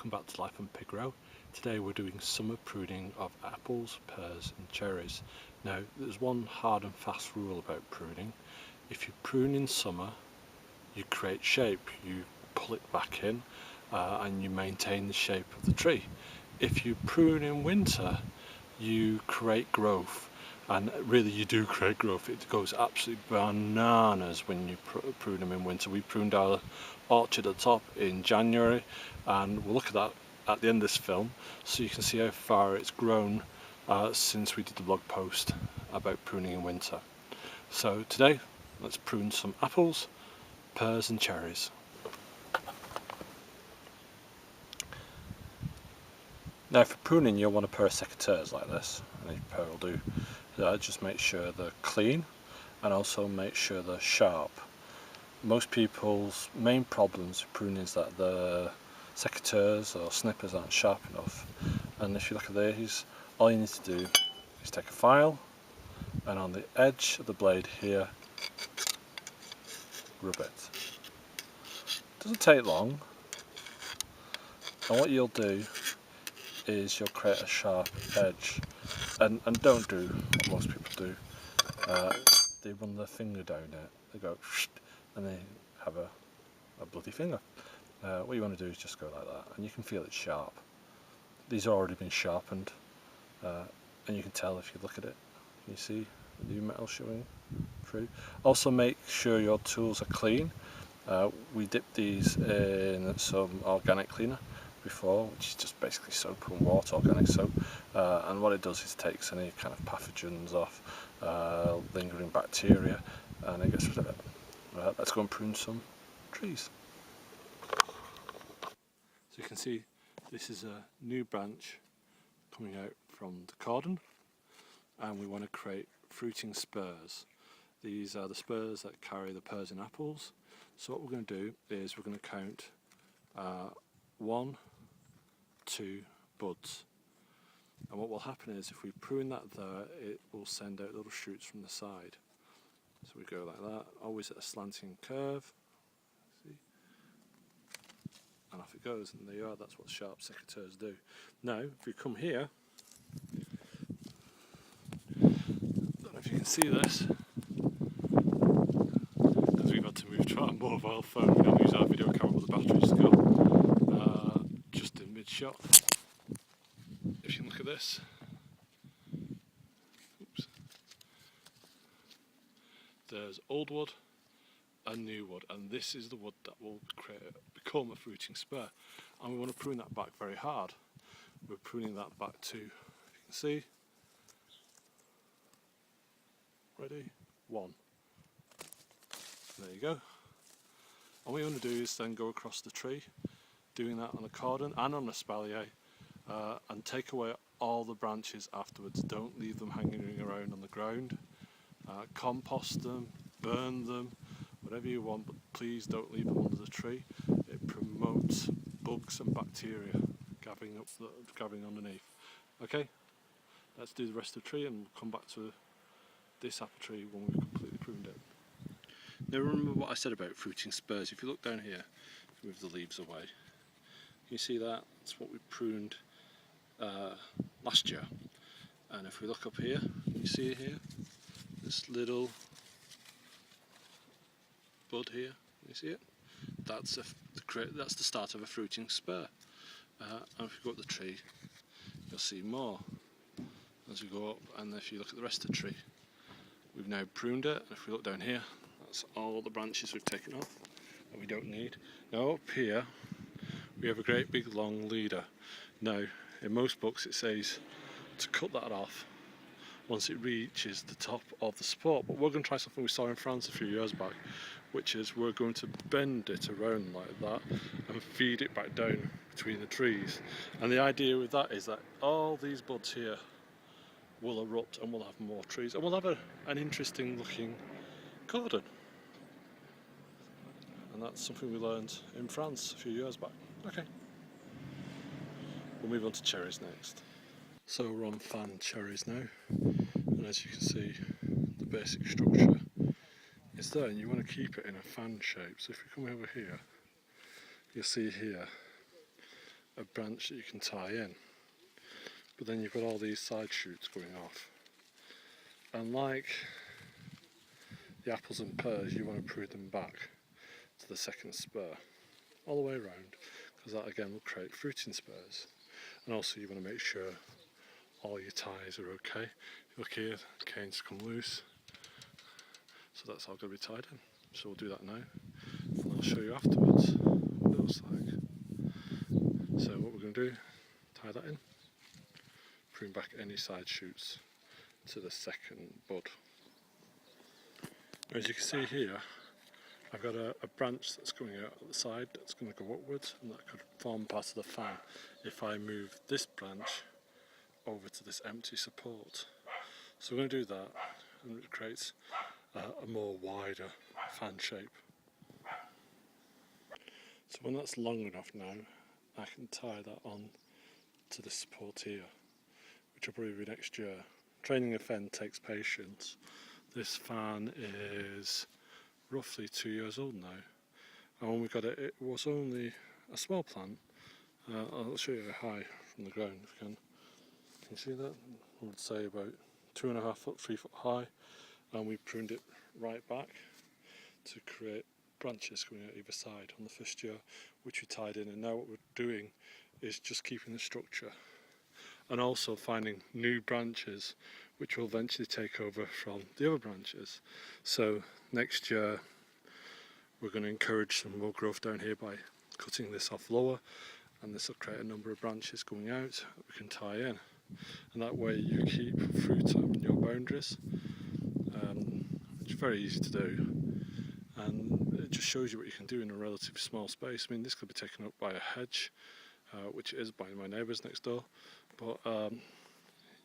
Welcome back to Life on Pig Row. Today we're doing summer pruning of apples, pears and cherries. Now there's one hard and fast rule about pruning. If you prune in summer, you create shape, you pull it back in and you maintain the shape of the tree. If you prune in winter, you create growth, and really you do create growth. It goes absolutely bananas when you prune them in winter. We pruned our orchard at the top in January, and we'll look at that at the end of this film so you can see how far it's grown since we did the blog post about pruning in winter. So today let's prune some apples, pears and cherries. Now for pruning you'll want a pair of secateurs like this, and each pair will do. Just make sure they're clean and also make sure they're sharp. Most people's main problems with pruning is that the secateurs or snippers aren't sharp enough, and if you look at these, all you need to do is take a file and on the edge of the blade here rub it. Doesn't take long, and what you'll do is you'll create a sharp edge, and don't do what most people do. They run their finger down it, they go and they have a bloody finger. What you want to do is just go like that, and you can feel it's sharp. These have already been sharpened, and you can tell if you look at it. You see the new metal showing through. Also make sure your tools are clean. We dipped these in some organic cleaner before, which is just basically soap and water, organic soap, and what it does is takes any kind of pathogens off, lingering bacteria, and it gets rid of it. Let's go and prune some trees. So you can see this is a new branch coming out from the cordon, and we want to create fruiting spurs. These are the spurs that carry the pears and apples. So what we're going to do is we're going to count 1, 2 buds, and what will happen is if we prune that there, it will send out little shoots from the side. So we go like that, always at a slanting curve, see, and off it goes, and there you are. That's what sharp secateurs do. Now if you come here, I don't know if you can see this because we've had to move to our mobile phone. We don't use our video camera with the batteries to go just in mid shot. If you look at this, oops, there's old wood and new wood, and this is the wood that will become a fruiting spur, and we want to prune that back very hard. We're pruning that back to, if you can see, ready, 1. There you go. And what you want to do is then go across the tree, doing that on a cordon and on a espalier, and take away all the branches afterwards. Don't leave them hanging around on the ground. Compost them, burn them, whatever you want, but please don't leave them under the tree. It promotes bugs and bacteria gathering underneath. Okay, let's do the rest of the tree and we'll come back to this apple tree when we've completely pruned it. Now remember what I said about fruiting spurs. If you look down here, move the leaves away, you see that? That's what we pruned last year. And if we look up here, you see it here? This little bud here, you see it? That's the start of a fruiting spur. And if you go up the tree, you'll see more as we go up. And if you look at the rest of the tree, we've now pruned it. And if we look down here, that's all the branches we've taken off that we don't need. Now up here, we have a great big long leader. Now, in most books it says to cut that off once it reaches the top of the support, but we're going to try something we saw in France a few years back, which is we're going to bend it around like that and feed it back down between the trees. And the idea with that is that all these buds here will erupt and we'll have more trees, and we'll have an interesting looking cordon. And that's something we learned in France a few years back. Okay, we'll move on to cherries next. So we're on fan cherries now, and as you can see, the basic structure is there, and you want to keep it in a fan shape. So if you come over here, you'll see here a branch that you can tie in, but then you've got all these side shoots going off, and like the apples and pears, you want to prune them back to the second spur all the way around, because that again will create fruiting spurs. And also you want to make sure all your ties are okay. Look here, the canes come loose, so that's all going to be tied in. So we'll do that now, and I'll show you afterwards what it looks like. So what we're going to do, tie that in, prune back any side shoots to the second bud. As you can see here, I've got a branch that's going out at the side that's going to go upwards, and that could form part of the fan if I move this branch over to this empty support. So we're going to do that, and it creates a more wider fan shape. So when that's long enough now, I can tie that on to the support here, which will probably be next year. Training a fan takes patience. This fan is roughly 2 years old now, and when we got it, it was only a small plant. I'll show you how high from the ground if you can. Can you see that? I would say about 2.5 foot, 3 foot high, and we pruned it right back to create branches going out either side on the first year, which we tied in. And now what we're doing is just keeping the structure, and also finding new branches which will eventually take over from the other branches. So next year we're going to encourage some more growth down here by cutting this off lower, and this will create a number of branches going out that we can tie in, and that way you keep fruit on your boundaries, which is very easy to do, and it just shows you what you can do in a relatively small space. I mean, this could be taken up by a hedge, which it is by my neighbours next door, but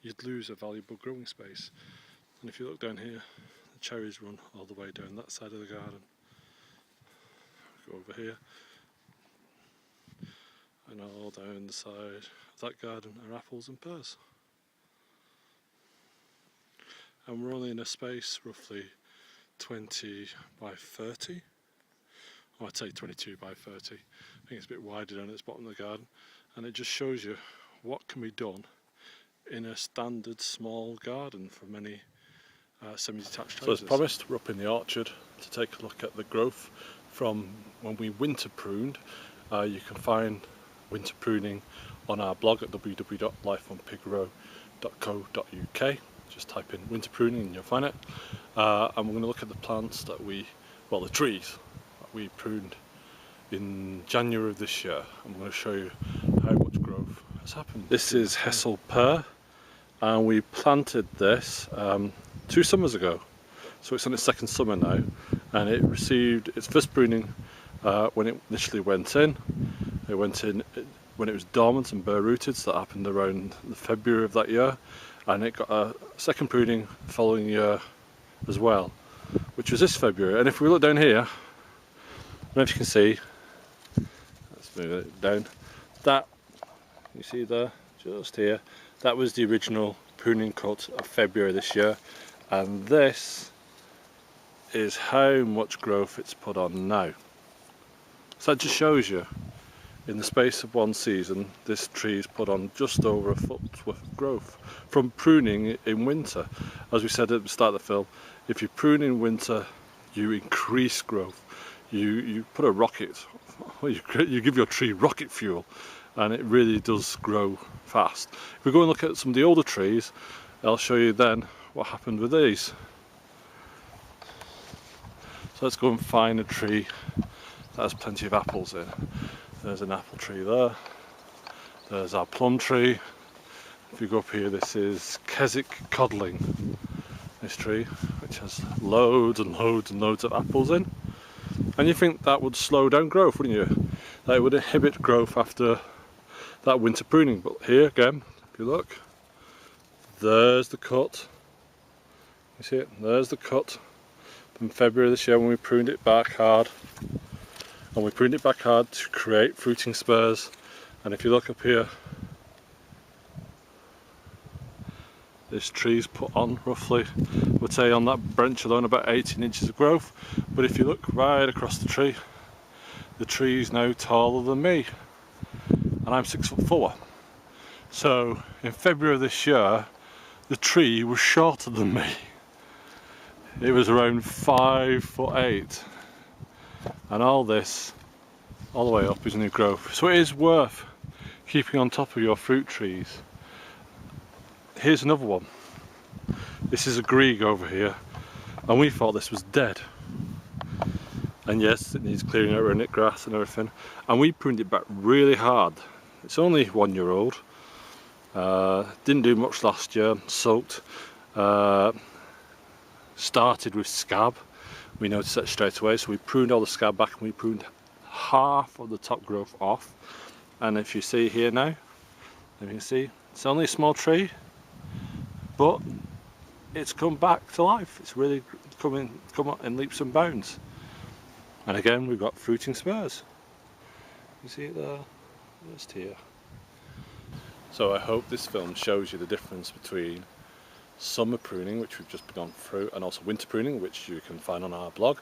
you'd lose a valuable growing space. And if you look down here, the cherries run all the way down that side of the garden. Go over here, and all down the side of that garden are apples and pears. And we're only in a space roughly 20 by 30, or I'd say 22 by 30. I think it's a bit wider down at this bottom of the garden, and it just shows you what can be done in a standard small garden for many semi-detached houses. So as promised, we're up in the orchard to take a look at the growth from when we winter pruned. You can find winter pruning on our blog at www.lifeonpigrow.co.uk. Just type in winter pruning and you'll find it. And we're going to look at the plants that the trees that we pruned in January of this year. I'm going to show you how much growth has happened. This is Hessel pear, and we planted this 2 summers ago. So it's on its second summer now, and it received its first pruning when it initially went in. It went in when it was dormant and bare rooted, so that happened around the February of that year, and it got a second pruning the following year as well, which was this February. And if we look down here, I don't know if you can see, let's move it down, that you see there, just here, that was the original pruning cut of February this year, and this is how much growth it's put on now. So that just shows you, in the space of one season, this tree's put on just over a foot's worth of growth from pruning in winter. As we said at the start of the film, if you prune in winter, you increase growth. You put a rocket, you give your tree rocket fuel, and it really does grow fast. If we go and look at some of the older trees, I'll show you then what happened with these. So let's go and find a tree that has plenty of apples in. There's an apple tree there. There's our plum tree. If you go up here, this is Keswick codling, this tree, which has loads and loads and loads of apples in. And you think that would slow down growth, wouldn't you? That it would inhibit growth after that winter pruning. But here again, if you look, there's the cut. You see it? There's the cut from February this year when we pruned it back hard. And we pruned it back hard to create fruiting spurs. And if you look up here, this tree's put on roughly, we'd say on that branch alone, about 18 inches of growth. But if you look right across the tree's now taller than me. and I'm 6'4". So in February of this year, the tree was shorter than me. It was around 5'8", and all this, all the way up, is new growth. So it is worth keeping on top of your fruit trees. Here's another one. This is a Grieg over here, and we thought this was dead. And yes, it needs clearing out around it, grass and everything. And we pruned it back really hard. It's only 1 year old. Didn't do much last year, soaked. Started with scab. We noticed that straight away, so we pruned all the scab back and we pruned half of the top growth off. And if you see here now, you can see it's only a small tree, but it's come back to life. It's really come up in leaps and bounds. And again, we've got fruiting spurs. You see it there? Just here. So I hope this film shows you the difference between summer pruning, which we've just gone through, and also winter pruning, which you can find on our blog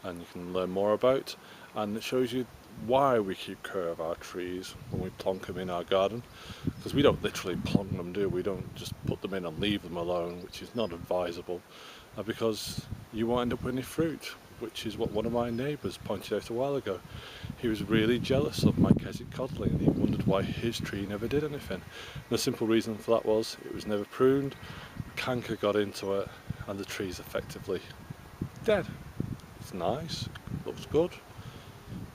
and you can learn more about. And it shows you why we keep care of our trees when we plonk them in our garden, because we don't literally plonk them, do we? We don't just put them in and leave them alone, which is not advisable, because you won't end up with any fruit, which is what one of my neighbours pointed out a while ago. He was really jealous of my Keswick codling and he wondered why his tree never did anything. And the simple reason for that was it was never pruned, canker got into it, and the tree's effectively dead. It's nice, looks good,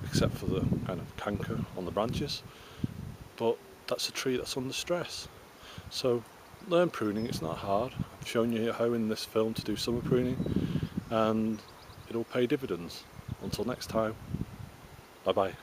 except for the kind of canker on the branches, but that's a tree that's under stress. So learn pruning, it's not hard. I've shown you how in this film to do summer pruning, and it'll pay dividends. Until next time, bye bye.